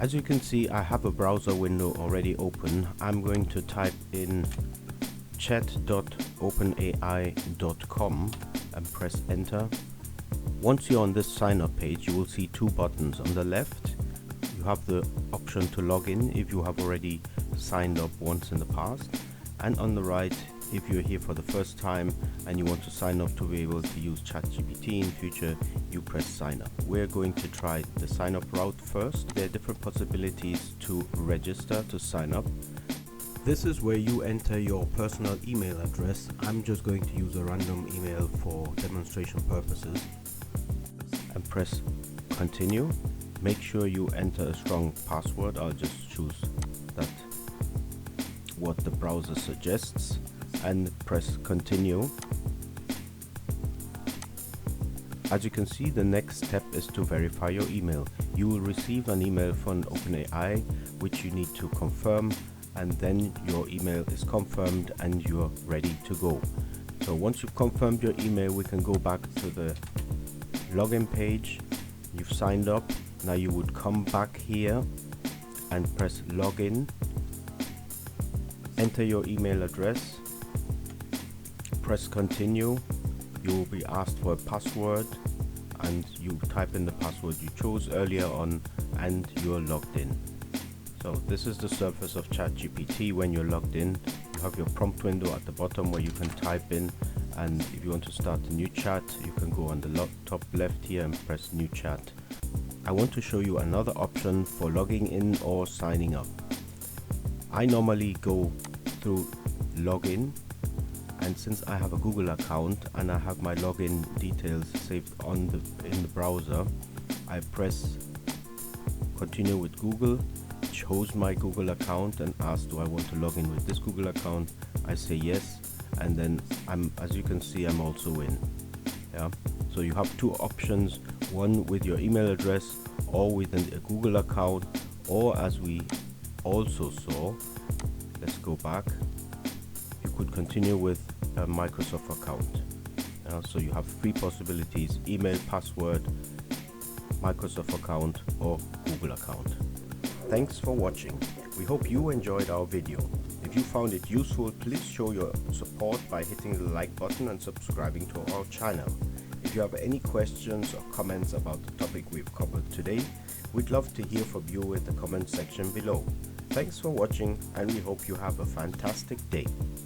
As you can see, I have a browser window already open. I'm going to type in chat.openai.com and press enter. Once you're on this sign up page, you will see two buttons. On the left, you have the option to log in if you have already signed up once in the past, and on the right, if you're here for the first time and you want to sign up to be able to use ChatGPT in future, you press sign up. We're going to try the sign up route first. There are different possibilities to register to sign up. This is where you enter your personal email address. I'm just going to use a random email for demonstration purposes and press continue. Make sure you enter a strong password. I'll just choose that what the browser suggests and press continue. As you can see, the next step is to verify your email. You will receive an email from OpenAI which you need to confirm, and then your email is confirmed and you're ready to go. So once you've confirmed your email, we can go back to the login page. You've signed up. Now you would come back here and press login. Enter your email address, press continue. You will be asked for a password and you type in the password you chose earlier on and you're logged in. So this is the surface of ChatGPT when you're logged in. You have your prompt window at the bottom where you can type in, and if you want to start a new chat, you can go on the top left here and press new chat. I want to show you another option for logging in or signing up. I normally go through login, and since I have a Google account and I have my login details saved in the browser, I press continue with Google, chose my Google account and ask, do I want to log in with this Google account? I say yes, and then as you can see, I'm also in. Yeah, so you have two options, one with your email address or with a Google account, or as we also saw, let's go back, you could continue with a Microsoft account. So you have three possibilities: email, password, Microsoft account or Google account. Thanks for watching. We hope you enjoyed our video. If you found it useful, please show your support by hitting the like button and subscribing to our channel. If you have any questions or comments about the topic we've covered today, we'd love to hear from you in the comment section below. Thanks for watching, and we hope you have a fantastic day.